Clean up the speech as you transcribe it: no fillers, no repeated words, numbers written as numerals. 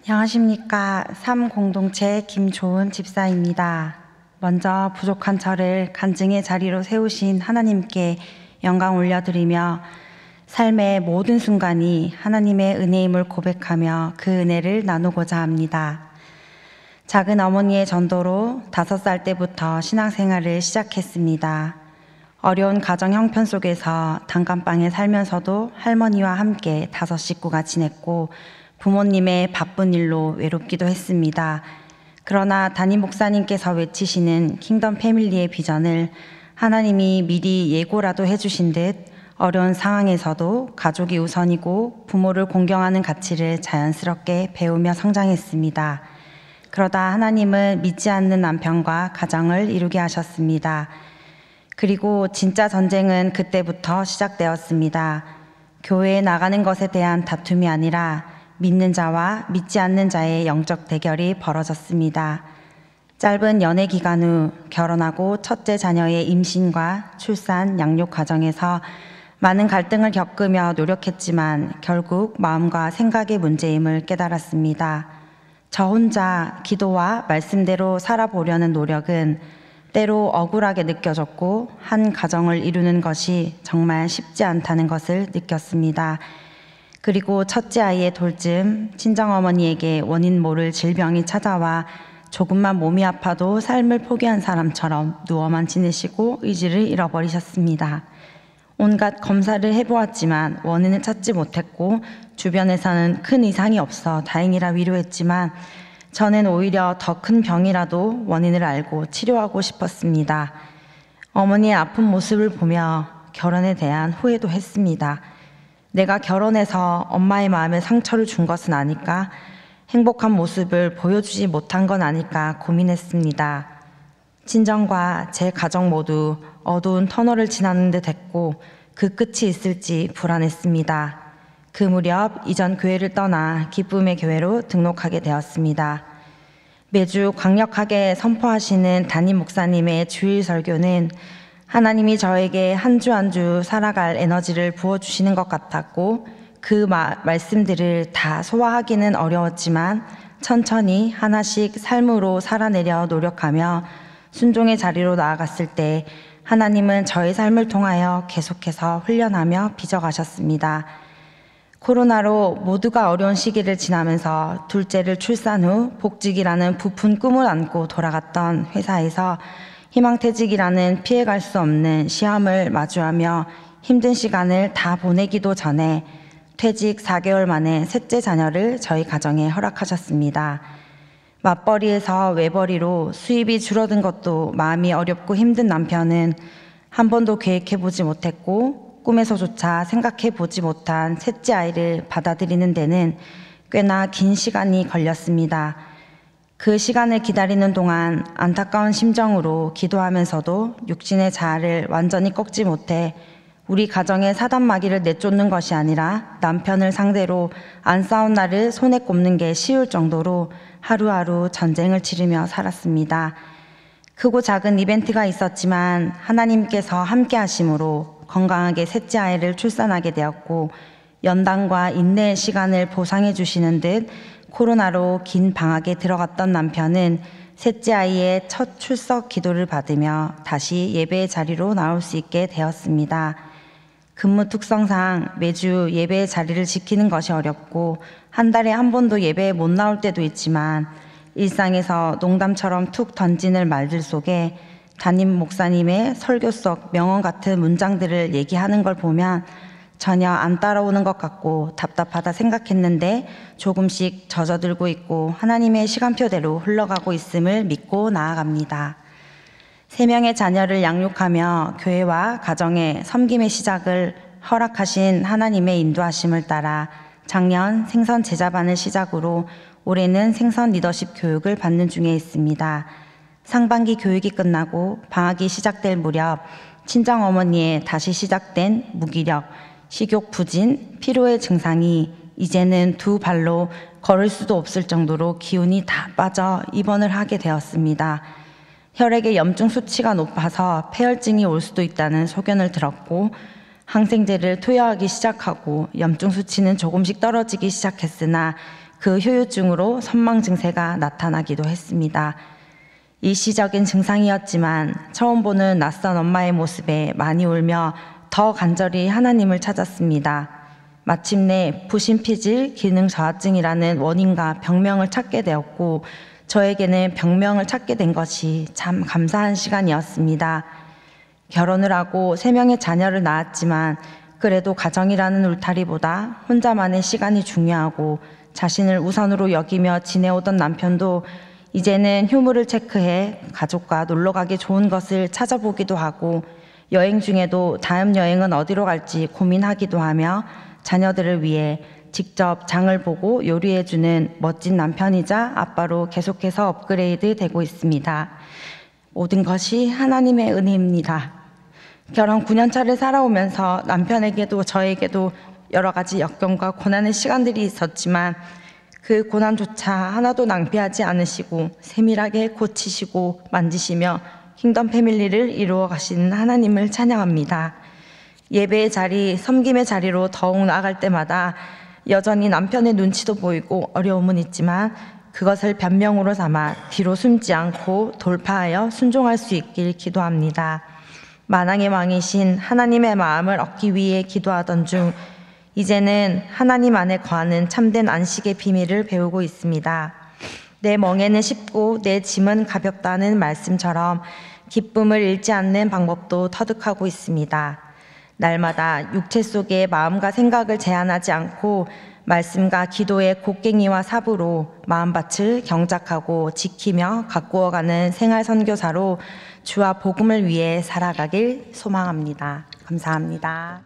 안녕하십니까. 삶공동체 김조은 집사입니다. 먼저 부족한 저를 간증의 자리로 세우신 하나님께 영광 올려드리며 삶의 모든 순간이 하나님의 은혜임을 고백하며 그 은혜를 나누고자 합니다. 작은 어머니의 전도로 5살 때부터 신앙생활을 시작했습니다. 어려운 가정 형편 속에서 단칸방에 살면서도 할머니와 함께 5 식구가 지냈고 부모님의 바쁜 일로 외롭기도 했습니다. 그러나 담임 목사님께서 외치시는 킹덤 패밀리의 비전을 하나님이 미리 예고라도 해주신 듯 어려운 상황에서도 가족이 우선이고 부모를 공경하는 가치를 자연스럽게 배우며 성장했습니다. 그러다 하나님은 믿지 않는 남편과 가정을 이루게 하셨습니다. 그리고 진짜 전쟁은 그때부터 시작되었습니다. 교회에 나가는 것에 대한 다툼이 아니라 믿는 자와 믿지 않는 자의 영적 대결이 벌어졌습니다. 짧은 연애 기간 후 결혼하고 첫째 자녀의 임신과 출산, 양육 과정에서 많은 갈등을 겪으며 노력했지만 결국 마음과 생각의 문제임을 깨달았습니다. 저 혼자 기도와 말씀대로 살아보려는 노력은 때로 억울하게 느껴졌고 한 가정을 이루는 것이 정말 쉽지 않다는 것을 느꼈습니다. 그리고 첫째 아이의 돌쯤 친정어머니에게 원인 모를 질병이 찾아와 조금만 몸이 아파도 삶을 포기한 사람처럼 누워만 지내시고 의지를 잃어버리셨습니다. 온갖 검사를 해보았지만 원인을 찾지 못했고 주변에서는 큰 이상이 없어 다행이라 위로했지만 저는 오히려 더 큰 병이라도 원인을 알고 치료하고 싶었습니다. 어머니의 아픈 모습을 보며 결혼에 대한 후회도 했습니다. 내가 결혼해서 엄마의 마음에 상처를 준 것은 아닐까? 행복한 모습을 보여주지 못한 건 아닐까 고민했습니다. 친정과 제 가정 모두 어두운 터널을 지나는 듯 했고 그 끝이 있을지 불안했습니다. 그 무렵 이전 교회를 떠나 기쁨의 교회로 등록하게 되었습니다. 매주 강력하게 선포하시는 담임 목사님의 주일 설교는 하나님이 저에게 한 주 한 주 살아갈 에너지를 부어주시는 것 같았고 그 말씀들을 다 소화하기는 어려웠지만 천천히 하나씩 삶으로 살아내려 노력하며 순종의 자리로 나아갔을 때 하나님은 저의 삶을 통하여 계속해서 훈련하며 빚어가셨습니다. 코로나로 모두가 어려운 시기를 지나면서 둘째를 출산 후 복직이라는 부푼 꿈을 안고 돌아갔던 회사에서 희망퇴직이라는 피해갈 수 없는 시험을 마주하며 힘든 시간을 다 보내기도 전에 퇴직 4개월 만에 셋째 자녀를 저희 가정에 허락하셨습니다. 맞벌이에서 외벌이로 수입이 줄어든 것도 마음이 어렵고 힘든 남편은 한 번도 계획해보지 못했고 꿈에서조차 생각해보지 못한 셋째 아이를 받아들이는 데는 꽤나 긴 시간이 걸렸습니다. 그 시간을 기다리는 동안 안타까운 심정으로 기도하면서도 육신의 자아를 완전히 꺾지 못해 우리 가정의 사단마귀를 내쫓는 것이 아니라 남편을 상대로 안 싸운 나를 손에 꼽는 게 쉬울 정도로 하루하루 전쟁을 치르며 살았습니다. 크고 작은 이벤트가 있었지만 하나님께서 함께 하심으로 건강하게 셋째 아이를 출산하게 되었고 연단과 인내의 시간을 보상해 주시는 듯 코로나로 긴 방학에 들어갔던 남편은 셋째 아이의 첫 출석 기도를 받으며 다시 예배의 자리로 나올 수 있게 되었습니다. 근무 특성상 매주 예배의 자리를 지키는 것이 어렵고 한 달에 한 번도 예배에 못 나올 때도 있지만 일상에서 농담처럼 툭 던지는 말들 속에 담임 목사님의 설교 속 명언 같은 문장들을 얘기하는 걸 보면 전혀 안 따라오는 것 같고 답답하다 생각했는데 조금씩 젖어들고 있고 하나님의 시간표대로 흘러가고 있음을 믿고 나아갑니다. 3명의 자녀를 양육하며 교회와 가정의 섬김의 시작을 허락하신 하나님의 인도하심을 따라 작년 생선 제자반을 시작으로 올해는 생선 리더십 교육을 받는 중에 있습니다. 상반기 교육이 끝나고 방학이 시작될 무렵 친정어머니의 다시 시작된 무기력, 식욕 부진, 피로의 증상이 이제는 2발로 걸을 수도 없을 정도로 기운이 다 빠져 입원을 하게 되었습니다. 혈액의 염증 수치가 높아서 폐혈증이 올 수도 있다는 소견을 들었고 항생제를 투여하기 시작하고 염증 수치는 조금씩 떨어지기 시작했으나 그 후유증으로 선망 증세가 나타나기도 했습니다. 일시적인 증상이었지만 처음 보는 낯선 엄마의 모습에 많이 울며 더 간절히 하나님을 찾았습니다. 마침내 부신피질 기능 저하증이라는 원인과 병명을 찾게 되었고 저에게는 병명을 찾게 된 것이 참 감사한 시간이었습니다. 결혼을 하고 3명의 자녀를 낳았지만 그래도 가정이라는 울타리보다 혼자만의 시간이 중요하고 자신을 우선으로 여기며 지내오던 남편도 이제는 휴무를 체크해 가족과 놀러가기 좋은 것을 찾아보기도 하고 여행 중에도 다음 여행은 어디로 갈지 고민하기도 하며 자녀들을 위해 직접 장을 보고 요리해주는 멋진 남편이자 아빠로 계속해서 업그레이드 되고 있습니다. 모든 것이 하나님의 은혜입니다. 결혼 9년차를 살아오면서 남편에게도 저에게도 여러 가지 역경과 고난의 시간들이 있었지만 그 고난조차 하나도 낭비하지 않으시고 세밀하게 고치시고 만지시며 킹덤 패밀리를 이루어 가시는 하나님을 찬양합니다. 예배의 자리, 섬김의 자리로 더욱 나아갈 때마다 여전히 남편의 눈치도 보이고 어려움은 있지만 그것을 변명으로 삼아 뒤로 숨지 않고 돌파하여 순종할 수 있길 기도합니다. 만왕의 왕이신 하나님의 마음을 얻기 위해 기도하던 중 이제는 하나님 안에 거하는 참된 안식의 비밀을 배우고 있습니다. 내 멍에는 쉽고 내 짐은 가볍다는 말씀처럼 기쁨을 잃지 않는 방법도 터득하고 있습니다. 날마다 육체 속에 마음과 생각을 제한하지 않고 말씀과 기도의 곡괭이와 삽으로 마음밭을 경작하고 지키며 가꾸어가는 생활 선교사로 주와 복음을 위해 살아가길 소망합니다. 감사합니다.